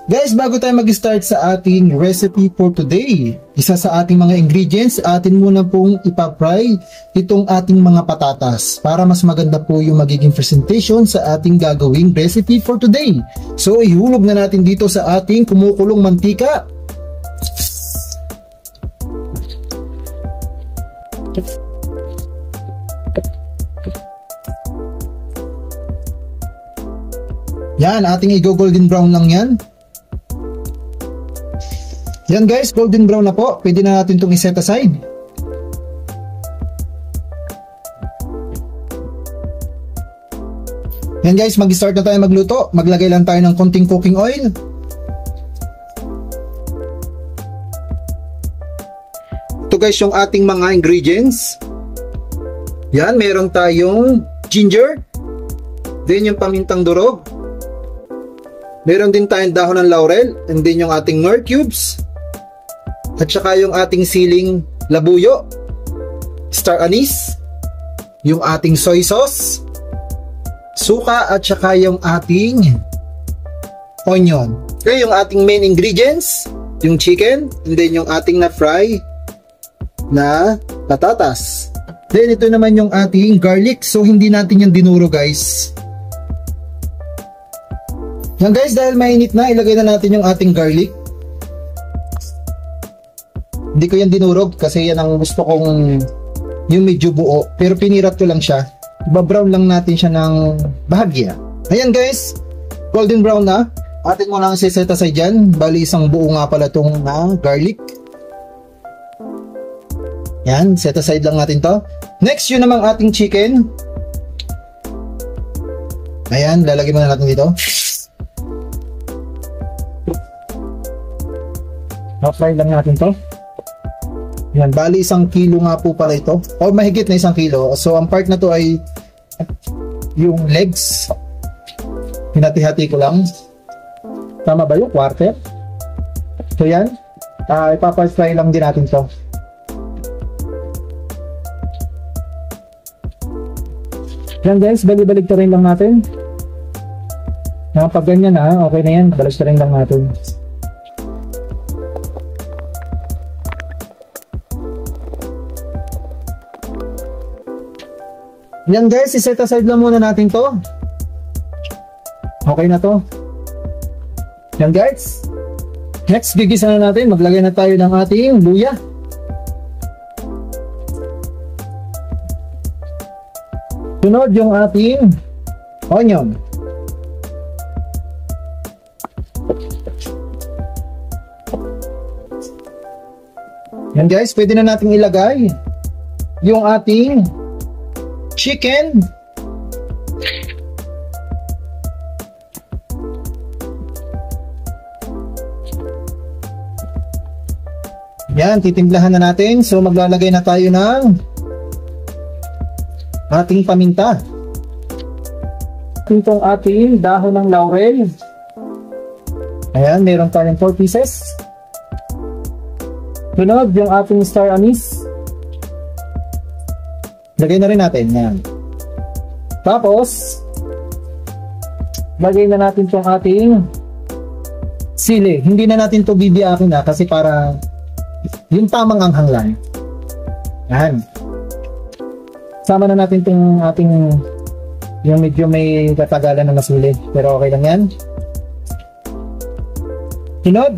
Guys, bago tayo mag-start sa ating recipe for today, isa sa ating mga ingredients, atin muna pong ipapry itong ating mga patatas para mas maganda po yung magiging presentation sa ating gagawing recipe for today. So, ihulog na natin dito sa ating kumukulong mantika. Yan, ating i-golden brown lang yan. Yan guys, golden brown na po. Pwede na natin itong i-set aside. Yan guys, mag-start na tayo magluto. Maglagay lang tayo ng konting cooking oil. Ito guys yung ating mga ingredients. Yan, meron tayong ginger. Then yung pamintang durog. Meron din tayong dahon ng laurel. And then yung ating nor cubes. At saka yung ating siling labuyo, star anise, yung ating soy sauce, suka, at saka yung ating onion. Okay, yung ating main ingredients, yung chicken, and then yung ating na-fry na patatas. Then ito naman yung ating garlic, so hindi natin yung dinuro guys. Yan guys, dahil mainit na, ilagay na natin yung ating garlic. Hindi ko yan dinurog kasi yan ang gusto kong yung medyo buo. Pero pinirat ko lang siya. Iba-brown lang natin siya ng bahagya. Ayan guys, golden brown na. Atin mo lang set aside dyan. Bali isang buo nga pala itong garlic. Yan, set aside lang natin to. Next, yun namang ating chicken. Ayan, lalagay muna natin dito. Na-fry lang natin to. Yan, bali 1 kilo nga po pala ito. O mahigit na 1 kilo. So, ang part na to ay yung legs. Hinati-hati ko lang. Tama ba yung quarter? So, yan. Ipapafry lang din natin to. Yan guys, bali-balik rin lang natin. Pag ganyan okay na yan. Balik rin lang natin. Yan guys, i-set aside lang muna natin to. Okay na to. Yan guys. Next, gigisa na natin. Maglagay na tayo ng ating luya. Sunod yung ating onion. Yan guys, pwede na natin ilagay yung ating chicken. Yan, titimplahan na natin. So maglalagay na tayo ng ating paminta. Itong ating dahon ng laurel. Ayan, meron tayong 4 pieces. Sunod yung ating star anise. Lagay na rin natin. Yan. Tapos, lagay na natin itong ating sili. Hindi na natin ito bibiyakin kasi para yung tamang anghang lang. Yan. Sama na natin itong ating yung medyo may katagalan na nasuli. Pero okay lang yan. Sunod,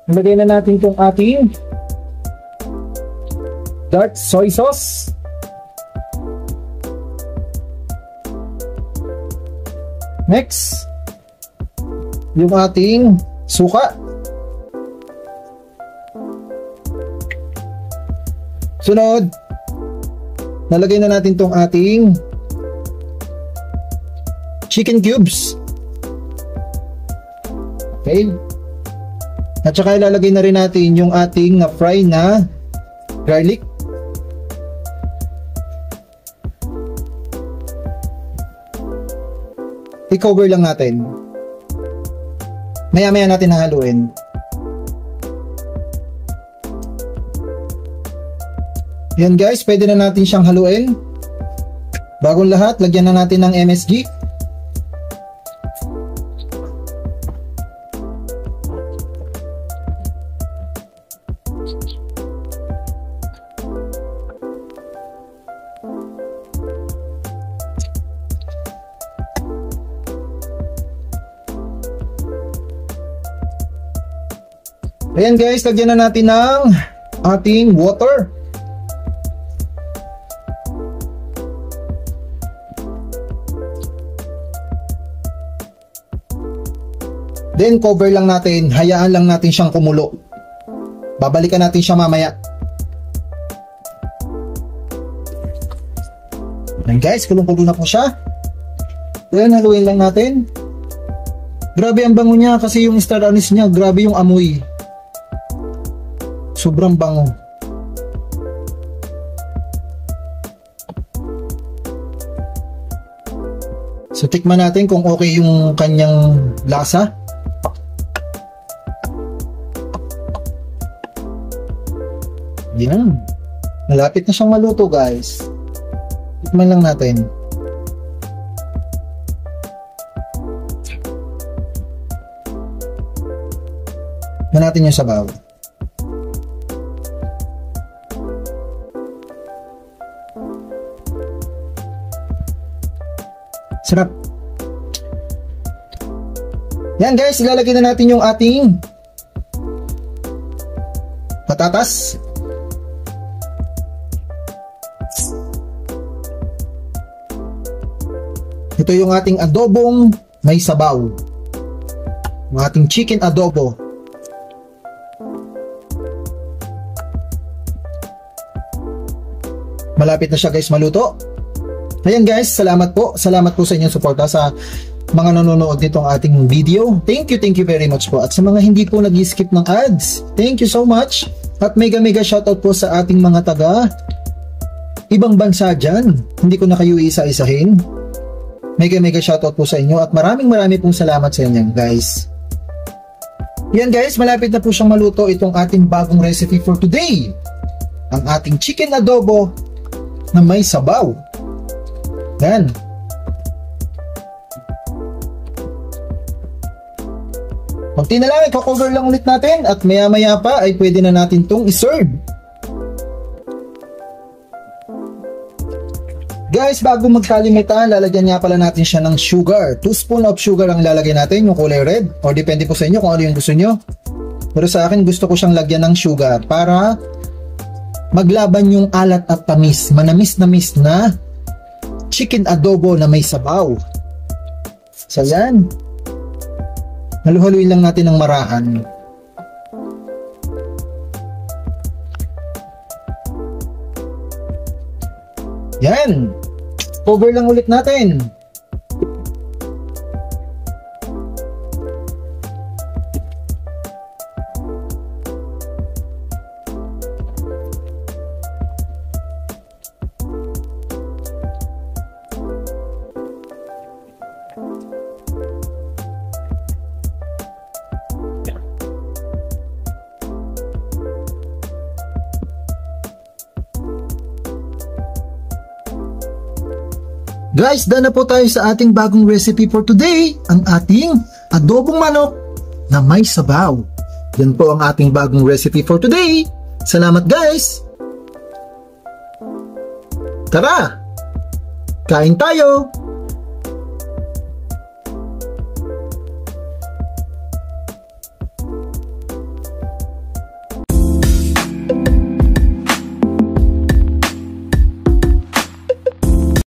lagay na natin itong ating dark soy sauce. Next, yung ating suka. Sunod, nalagay na natin tong ating chicken cubes. Okay. At saka ilalagay na rin natin yung ating na-fry na garlic. I-cover lang natin. Maya-maya natin hahaluin. Yan guys, pwede na natin siyang haluin. Bagong lahat, lagyan na natin ng MSG. Ayan guys, lagyan na natin ng ating water. Then cover lang natin, hayaan lang natin siyang kumulo. Babalikan natin siya mamaya. Ayan guys, kulong-kulo na po siya. Then haluin lang natin. Grabe ang bango niya kasi yung star anise niya, grabe yung amoy. Sobrang bango. So tikman natin kung okay yung kanyang lasa. Yan. Malapit na siyang maluto guys. Tikman lang natin. Tikman natin yung sabaw. Sarap. Yan guys, ilalagay na natin yung ating patatas. Ito yung ating adobong may sabaw. Yung ating chicken adobo. Malapit na siya guys maluto. Ayan guys, salamat po. Salamat po sa inyong suporta sa mga nanonood nitong ating video. Thank you very much po. At sa mga hindi po nag-skip ng ads, thank you so much. At mega shoutout po sa ating mga taga ibang bansa dyan. Hindi ko na kayo isa-isahin. Mega shoutout po sa inyo at marami pong salamat sa inyo guys. Yan guys, malapit na po siyang maluto itong ating bagong recipe for today. Ang ating chicken adobo na may sabaw. Yan. Kunti na lang, i-cover lang ulit natin at maya pa ay pwede na natin itong iserve. Guys, bago magkalimutan, lalagyan nga pala natin siya ng sugar. 2 spoon of sugar ang lalagay natin, yung kulay red. O depende po sa inyo kung ano yung gusto nyo. Pero sa akin, gusto ko siyang lagyan ng sugar para maglaban yung alat at tamis. Manamis-namis na chicken adobo na may sabaw. So yan. Halu-haluin lang natin ng marahan. Yan. Cover lang ulit natin. Guys, done na po tayo sa ating bagong recipe for today, ang ating adobong manok na may sabaw. Yan po ang ating bagong recipe for today. Salamat guys! Tara! Kain tayo!